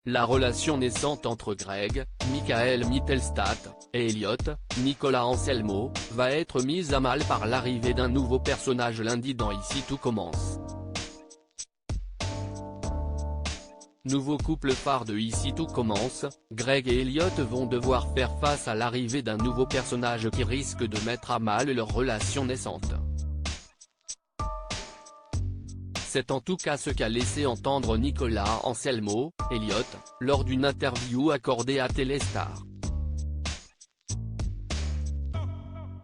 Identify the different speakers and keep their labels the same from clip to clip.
Speaker 1: La relation naissante entre Greg, Michael Mittelstadt, et Elliot, Nicolas Anselmo, va être mise à mal par l'arrivée d'un nouveau personnage lundi dans Ici tout commence. Nouveau couple phare de Ici tout commence, Greg et Elliot vont devoir faire face à l'arrivée d'un nouveau personnage qui risque de mettre à mal leur relation naissante. C'est en tout cas ce qu'a laissé entendre Nicolas Anselmo, Elliot, lors d'une interview accordée à Téléstar.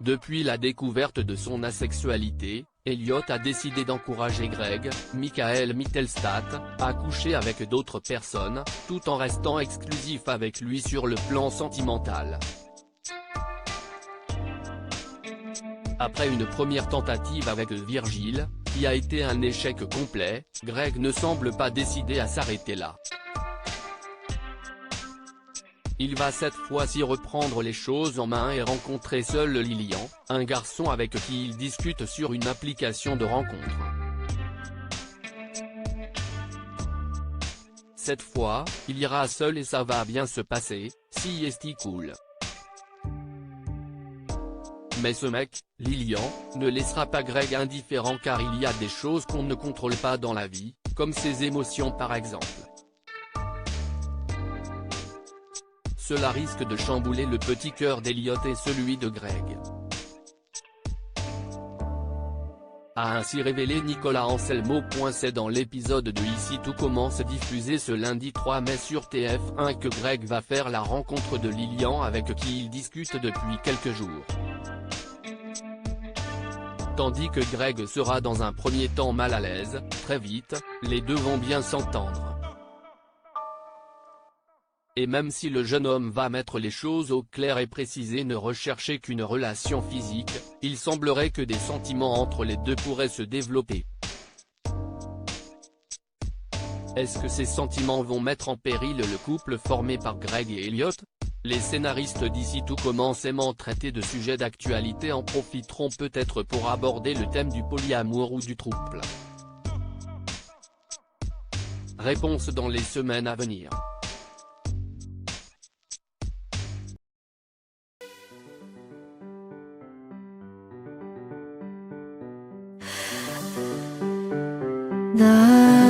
Speaker 1: Depuis la découverte de son asexualité, Elliot a décidé d'encourager Greg, Michael Mittelstadt, à coucher avec d'autres personnes, tout en restant exclusif avec lui sur le plan sentimental. Après une première tentative avec Virgile, qui a été un échec complet, Greg ne semble pas décidé à s'arrêter là. Il va cette fois-ci reprendre les choses en main et rencontrer seul Lilian, un garçon avec qui il discute sur une application de rencontre. Cette fois, il ira seul et ça va bien se passer, si est cool. Mais ce mec, Lilian, ne laissera pas Greg indifférent car il y a des choses qu'on ne contrôle pas dans la vie, comme ses émotions par exemple. Cela risque de chambouler le petit cœur d'Elliot et celui de Greg. A ainsi révélé Nicolas Anselmo. C'est dans l'épisode de Ici tout commence diffusé ce lundi 3 mai sur TF1 que Greg va faire la rencontre de Lilian avec qui il discute depuis quelques jours. Tandis que Greg sera dans un premier temps mal à l'aise, très vite, les deux vont bien s'entendre. Et même si le jeune homme va mettre les choses au clair et préciser ne rechercher qu'une relation physique, il semblerait que des sentiments entre les deux pourraient se développer. Est-ce que ces sentiments vont mettre en péril le couple formé par Greg et Elliot? Les scénaristes d'Ici tout commence aimant traiter de sujets d'actualité en profiteront peut-être pour aborder le thème du polyamour ou du trouble. Réponse dans les semaines à venir.
Speaker 2: 나